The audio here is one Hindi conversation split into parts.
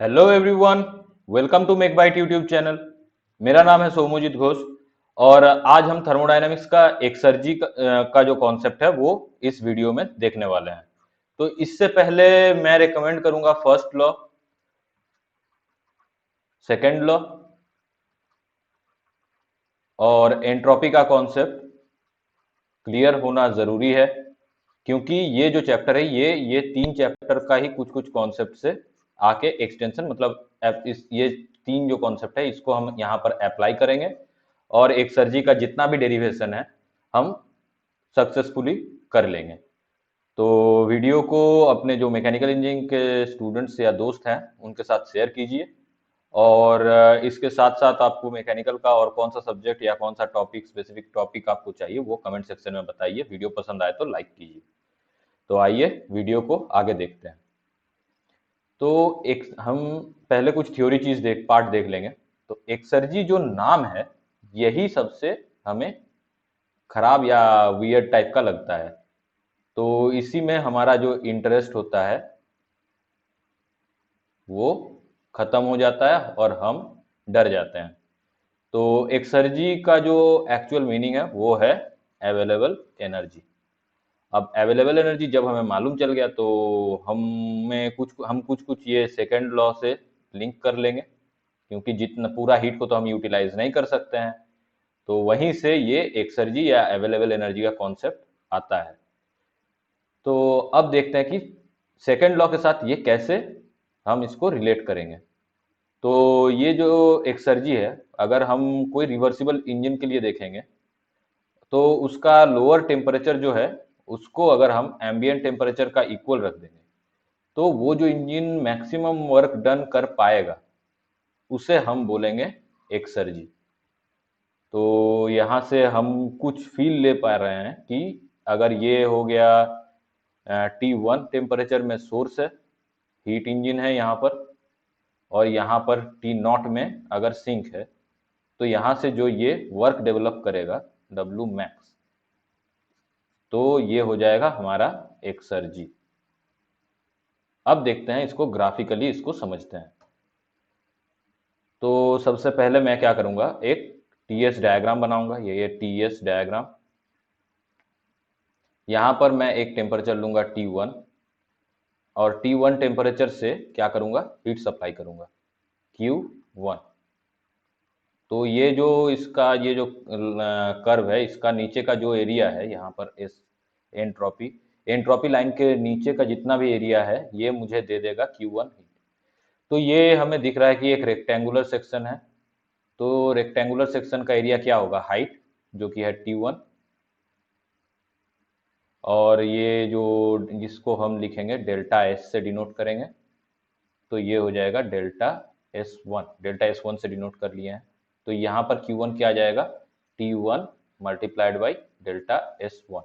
Hello everyone, welcome to Make Byte YouTube channel. मेरा नाम है सोमूजित घोष और आज हम थर्मोडायनामिक्स का एक्सर्जी का जो कॉन्सेप्ट है वो इस वीडियो में देखने वाले हैं। तो इससे पहले मैं रेकमेंड करूंगा फर्स्ट लॉ, सेकंड लॉ और एंट्रोपी का कॉन्सेप्ट क्लियर होना जरूरी है, क्योंकि ये जो चैप्टर है ये तीन चैप्टर का ही कुछ कुछ कॉन्सेप्ट से आके एक्सटेंशन मतलब ये तीन जो कॉन्सेप्ट है इसको हम यहाँ पर अप्लाई करेंगे और एक्सर्जी का जितना भी डेरिवेशन है हम सक्सेसफुली कर लेंगे। तो वीडियो को अपने जो मैकेनिकल इंजीनियरिंग के स्टूडेंट्स या दोस्त हैं उनके साथ शेयर कीजिए और इसके साथ साथ आपको मैकेनिकल का और कौन सा सब्जेक्ट या कौन सा टॉपिक स्पेसिफिक टॉपिक आपको चाहिए वो कमेंट सेक्शन में बताइए। वीडियो पसंद आए तो लाइक कीजिए। तो आइए वीडियो को आगे देखते हैं। तो एक हम पहले कुछ थ्योरी चीज पार्ट देख लेंगे। तो एक्सर्जी जो नाम है यही सबसे हमें खराब या वियर्ड टाइप का लगता है। तो इसी में हमारा जो इंटरेस्ट होता है वो खत्म हो जाता है और हम डर जाते हैं। तो एक्सर्जी का जो एक्चुअल मीनिंग है वो है अवेलेबल एनर्जी। अब अवेलेबल एनर्जी जब हमें मालूम चल गया तो हम कुछ कुछ ये सेकंड लॉ से लिंक कर लेंगे, क्योंकि जितना पूरा हीट को तो हम यूटिलाइज नहीं कर सकते हैं। तो वहीं से ये एक्सर्जी या अवेलेबल एनर्जी का कॉन्सेप्ट आता है। तो अब देखते हैं कि सेकंड लॉ के साथ ये कैसे हम इसको रिलेट करेंगे। तो ये जो एक्सर्जी है, अगर हम कोई रिवर्सिबल इंजन के लिए देखेंगे तो उसका लोअर टेम्परेचर जो है उसको अगर हम एम्बिएंट टेम्परेचर का इक्वल रख देंगे तो वो जो इंजन मैक्सिमम वर्क डन कर पाएगा उसे हम बोलेंगे एक्सर्जी। तो यहाँ से हम कुछ फील ले पा रहे हैं कि अगर ये हो गया T1 टेम्परेचर में सोर्स है, हीट इंजन है यहाँ पर, और यहाँ पर T0 में अगर सिंक है, तो यहाँ से जो ये वर्क डेवलप करेगा W मैक्स, तो ये हो जाएगा हमारा एक्सर्जी। अब देखते हैं इसको ग्राफिकली, इसको समझते हैं। तो सबसे पहले मैं क्या करूंगा, एक टीएस डायग्राम बनाऊंगा। ये टीएस डायग्राम, यहां पर मैं एक टेम्परेचर लूंगा T1 और T1 टेम्परेचर से क्या करूंगा, हीट सप्लाई करूंगा Q1। तो ये जो इसका ये जो कर्व है, इसका नीचे का जो एरिया है यहाँ पर इस एंट्रोपी एंट्रोपी लाइन के नीचे का जितना भी एरिया है ये मुझे दे देगा Q1 हीट। तो ये हमें दिख रहा है कि एक रेक्टेंगुलर सेक्शन है। तो रेक्टेंगुलर सेक्शन का एरिया क्या होगा, हाइट जो कि है T1, और ये जो जिसको हम लिखेंगे डेल्टा एस से डिनोट करेंगे, तो ये हो जाएगा डेल्टा एस वन से डिनोट कर लिए हैं। तो यहाँ पर Q1 क्या आ जाएगा, T1 multiplied by delta S1।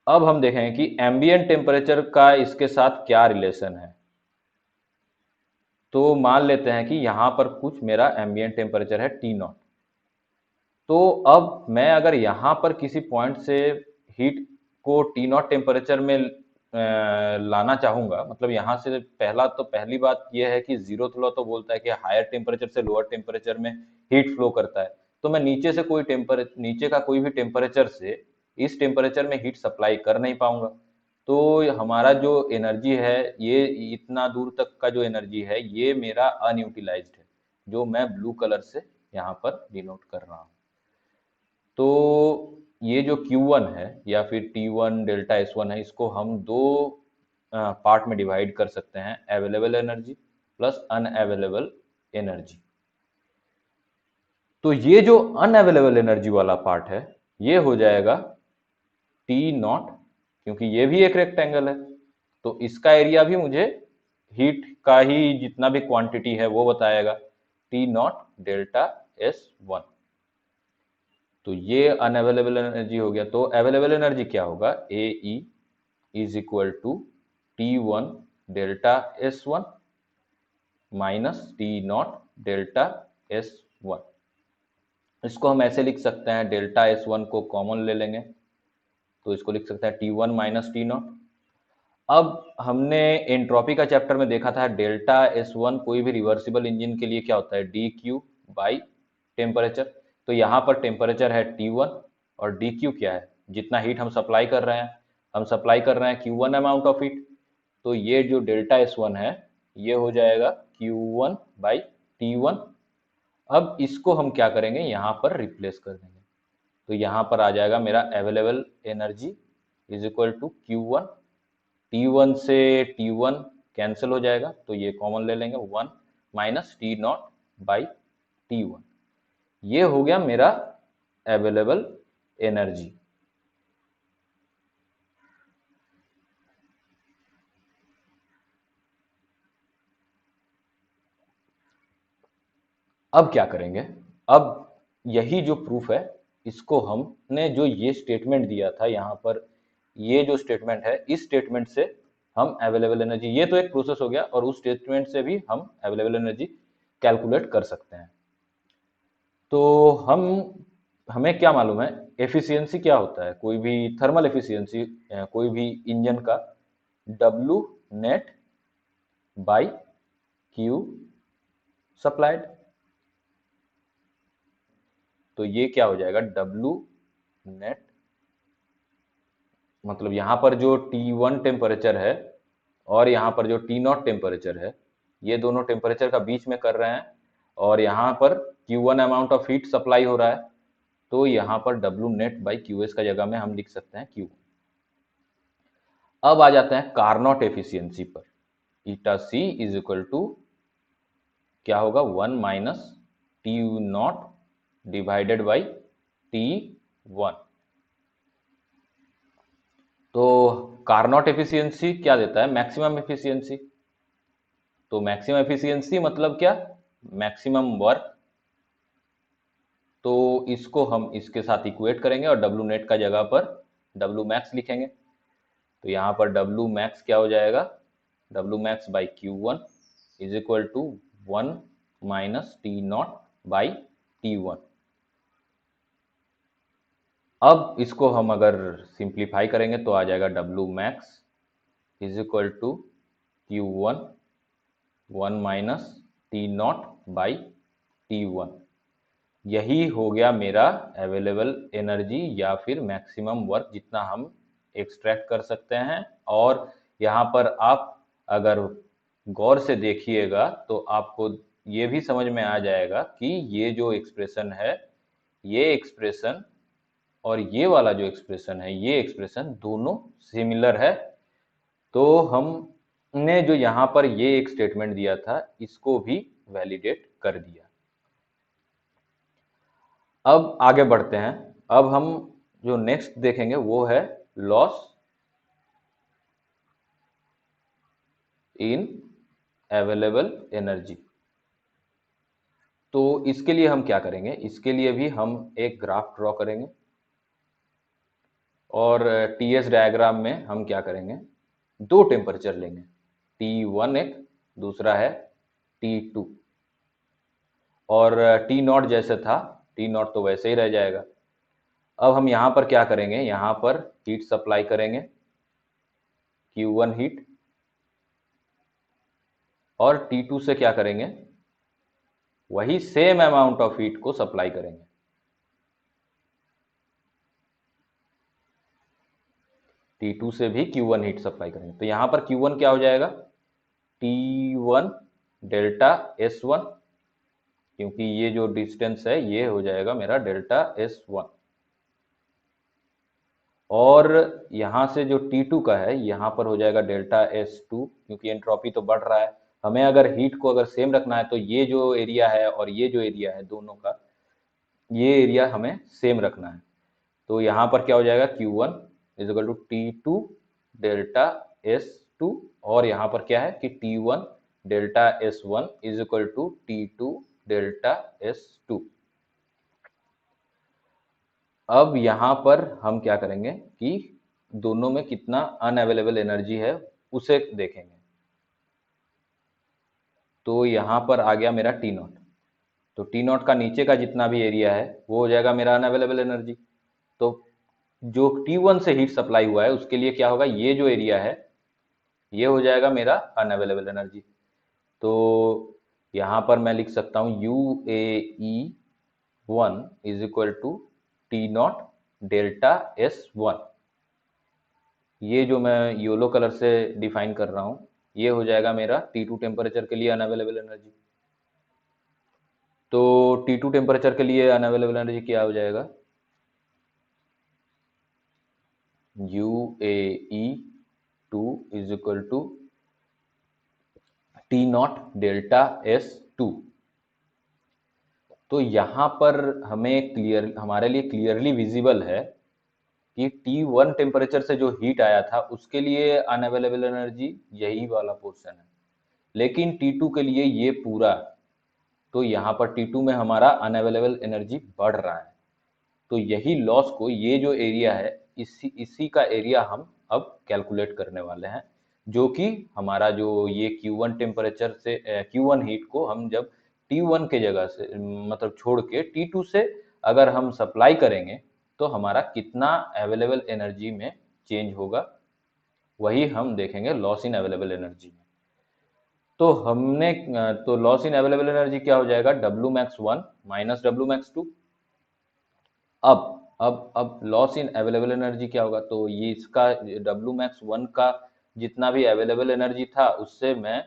अब हम देखेंगे कि एम्बिएंट टेम्परेचर का इसके साथ क्या रिलेशन है। तो मान लेते हैं कि यहाँ पर कुछ मेरा एम्बिएंट टेम्परेचर है T0। तो अब मैं अगर यहाँ पर किसी पॉइंट से हीट को T0 टेम्परेचर में लाना चाहूंगा, मतलब यहाँ से पहली बात यह है कि जीरोथ लॉ तो बोलता है कि हायर टेम्परेचर से लोअर टेम्परेचर में हीट फ्लो करता है। तो मैं नीचे का कोई भी टेम्परेचर से इस टेम्परेचर में हीट सप्लाई कर नहीं पाऊंगा। तो हमारा जो एनर्जी है, ये इतना दूर तक का जो एनर्जी है ये मेरा अनयूटिलाइज्ड है, जो मैं ब्लू कलर से यहाँ पर डिनोट कर रहा हूँ। तो ये जो Q1 है या फिर T1 डेल्टा S1 है, इसको हम दो पार्ट में डिवाइड कर सकते हैं, available energy plus unavailable energy. तो ये जो अनअवेलेबल एनर्जी वाला पार्ट है ये हो जाएगा T0, क्योंकि ये भी एक रेक्टेंगल है तो इसका एरिया भी मुझे हीट का ही जितना भी क्वांटिटी है वो बताएगा, T0 डेल्टा S1। तो ये अनअवेलेबल एनर्जी हो गया। तो अवेलेबल एनर्जी क्या होगा, A E is equal to T1 delta S1 minus T0 delta S1। इसको हम ऐसे लिख सकते हैं, डेल्टा S1 को कॉमन ले लेंगे तो इसको लिख सकते हैं T1 माइनस T0। अब हमने एंट्रोपी का चैप्टर में देखा था डेल्टा S1 कोई भी रिवर्सिबल इंजन के लिए क्या होता है, डी क्यू बाई टेम्परेचर। तो यहाँ पर टेम्परेचर है T1 और डी क्यू क्या है, जितना हीट हम सप्लाई कर रहे हैं, हम सप्लाई कर रहे हैं Q1 अमाउंट ऑफ हीट। तो ये जो डेल्टा S1 है ये हो जाएगा Q1 बाई T1। अब इसको हम क्या करेंगे, यहाँ पर रिप्लेस कर देंगे। तो यहाँ पर आ जाएगा मेरा available energy is equal to Q1, T1 से T1 कैंसिल हो जाएगा तो ये कॉमन ले लेंगे, 1 minus t naught by T1। ये हो गया मेरा अवेलेबल एनर्जी। अब क्या करेंगे, अब यही जो प्रूफ है इसको हमने जो ये स्टेटमेंट दिया था यहाँ पर, ये जो स्टेटमेंट है इस स्टेटमेंट से हम अवेलेबल एनर्जी, ये तो एक प्रोसेस हो गया, और उस स्टेटमेंट से भी हम अवेलेबल एनर्जी कैलकुलेट कर सकते हैं। तो हमें क्या मालूम है एफिशिएंसी क्या होता है, कोई भी थर्मल एफिशिएंसी कोई भी इंजन का, W net by Q supplied. तो ये क्या हो जाएगा, डब्ल्यू नेट, मतलब यहाँ पर जो T1 टेम्परेचर है और यहाँ पर जो T0 टेम्परेचर है, ये दोनों टेम्परेचर का बीच में कर रहे हैं, और यहाँ पर Q1 amount of heat supply हो रहा है। तो यहाँ पर W net by Q S का जगह में हम लिख सकते हैं Q। अब आ जाते हैं कार्नोट एफिशिएंसी पर। ईटा सी इज इक्वल टू क्या होगा, 1 minus t not divided by T1। तो कार्नोट एफिशिएंसी क्या देता है, मैक्सिमम एफिशिएंसी। तो मैक्सिमम एफिशिएंसी मतलब क्या, मैक्सिमम वर्क। तो इसको हम इसके साथ इक्वेट करेंगे और डब्ल्यू नेट का जगह पर डब्ल्यू मैक्स लिखेंगे। तो यहाँ पर डब्ल्यू मैक्स क्या हो जाएगा, डब्ल्यू max by Q1 is equal to 1 minus t naught by T1। अब इसको हम अगर सिंप्लीफाई करेंगे तो आ जाएगा डब्ल्यू max is equal to Q1 1 minus t naught by T1। यही हो गया मेरा अवेलेबल एनर्जी या फिर मैक्सिमम वर्क जितना हम एक्सट्रैक्ट कर सकते हैं। और यहाँ पर आप अगर गौर से देखिएगा तो आपको ये भी समझ में आ जाएगा कि ये जो एक्सप्रेशन है, ये एक्सप्रेशन और ये वाला जो एक्सप्रेशन है, ये एक्सप्रेशन दोनों सिमिलर है। तो हमने जो यहाँ पर ये एक स्टेटमेंट दिया था इसको भी वैलिडेट कर दिया। अब आगे बढ़ते हैं। अब हम जो नेक्स्ट देखेंगे वो है लॉस इन अवेलेबल एनर्जी। तो इसके लिए हम क्या करेंगे, इसके लिए भी हम एक ग्राफ ड्रॉ करेंगे और टीएस डायग्राम में हम क्या करेंगे, दो टेम्परेचर लेंगे, T1 एक, दूसरा है T2। और टी नॉट जैसे था, टी नॉट तो वैसे ही रह जाएगा। अब हम यहाँ पर क्या करेंगे, यहाँ पर हीट सप्लाई करेंगे Q1 हीट, और T2 से क्या करेंगे, वही सेम अमाउंट ऑफ हीट को सप्लाई करेंगे। T2 से भी Q1 हीट सप्लाई करेंगे। तो यहाँ पर Q1 क्या हो जाएगा, T1 डेल्टा S1, क्योंकि ये जो डिस्टेंस है ये हो जाएगा मेरा डेल्टा S1। और यहाँ से जो T2 का है यहाँ पर हो जाएगा डेल्टा S2, क्योंकि एंट्रोपी तो बढ़ रहा है। हमें अगर हीट को अगर सेम रखना है तो ये जो एरिया है और ये जो एरिया है दोनों का, ये एरिया हमें सेम रखना है। तो यहाँ पर क्या हो जाएगा, Q1 is equal to T2 delta S2, और यहाँ पर क्या है कि T1 delta S1 is equal to T2 delta S2। अब यहाँ पर हम क्या करेंगे कि दोनों में कितना अनअवेलेबल एनर्जी है उसे देखेंगे। तो यहाँ पर आ गया मेरा टी नॉट, तो टी नॉट का नीचे का जितना भी एरिया है वो हो जाएगा मेरा अनअवेलेबल एनर्जी। तो जो T1 से हीट सप्लाई हुआ है उसके लिए क्या होगा, ये जो एरिया है ये हो जाएगा मेरा अनअवेलेबल एनर्जी। तो यहाँ पर मैं लिख सकता हूँ UAE1 is equal to t naught delta S1। ये जो मैं येलो कलर से डिफाइन कर रहा हूँ, ये हो जाएगा मेरा T2 टेम्परेचर के लिए अनअवेलेबल एनर्जी। तो T2 टेम्परेचर के लिए अनअवेलेबल एनर्जी क्या हो जाएगा, UAE2 is equal to t naught delta S2। तो यहाँ पर हमारे लिए क्लियरली विजिबल है कि T1 टेम्परेचर से जो हीट आया था उसके लिए अनअवेलेबल एनर्जी यही वाला पोर्शन है, लेकिन T2 के लिए ये पूरा, तो यहाँ पर T2 में हमारा अनअवेलेबल एनर्जी बढ़ रहा है। तो यही लॉस को, ये जो एरिया है, इसी का एरिया हम अब कैलकुलेट करने वाले हैं, जो कि हमारा जो ये Q1 टेम्परेचर से Q1 हीट को हम जब T1 के जगह से मतलब छोड़ के T2 से अगर हम सप्लाई करेंगे तो हमारा कितना अवेलेबल एनर्जी में चेंज होगा, वही हम देखेंगे लॉस इन अवेलेबल एनर्जी में। तो लॉस इन अवेलेबल एनर्जी क्या हो जाएगा, W max1 minus W max2। अब लॉस इन अवेलेबल एनर्जी क्या होगा, तो ये इसका W max1 का जितना भी अवेलेबल एनर्जी था उससे मैं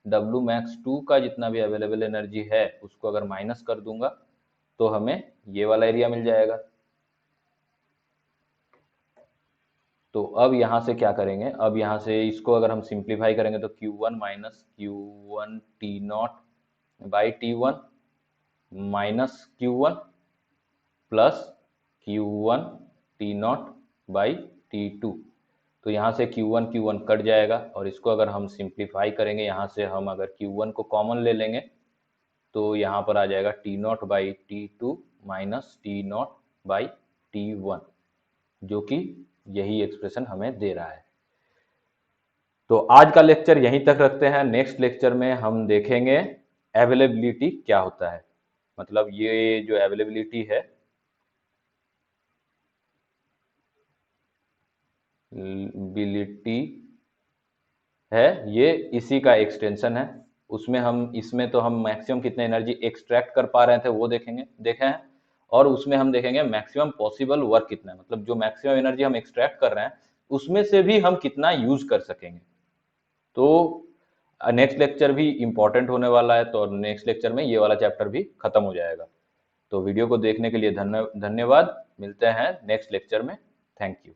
W max2 का जितना भी अवेलेबल एनर्जी है उसको अगर माइनस कर दूंगा तो हमें ये वाला एरिया मिल जाएगा। तो अब यहाँ से क्या करेंगे, अब यहाँ से इसको अगर हम सिंप्लीफाई करेंगे तो Q1 minus Q1 T naught by T1 minus Q1 plus Q1 T naught by T2। तो यहाँ से Q1 कट जाएगा और इसको अगर हम सिंप्लीफाई करेंगे, यहाँ से हम अगर Q1 को कॉमन ले लेंगे तो यहाँ पर आ जाएगा T naught by T2 minus t naught by T1, जो कि यही एक्सप्रेशन हमें दे रहा है। तो आज का लेक्चर यहीं तक रखते हैं। नेक्स्ट लेक्चर में हम देखेंगे अवेलेबिलिटी क्या होता है, मतलब ये जो अवेलेबिलिटी है बिलिटी है, ये इसी का एक्सटेंशन है। उसमें हम इसमें तो हम मैक्सिमम कितने एनर्जी एक्सट्रैक्ट कर पा रहे थे वो देखे हैं, और उसमें हम देखेंगे मैक्सिमम पॉसिबल वर्क कितना है, मतलब जो मैक्सिमम एनर्जी हम एक्सट्रैक्ट कर रहे हैं उसमें से भी हम कितना यूज कर सकेंगे। तो नेक्स्ट लेक्चर भी इंपॉर्टेंट होने वाला है, तो नेक्स्ट लेक्चर में ये वाला चैप्टर भी खत्म हो जाएगा। तो वीडियो को देखने के लिए धन्यवाद। मिलते हैं नेक्स्ट लेक्चर में। Thank you.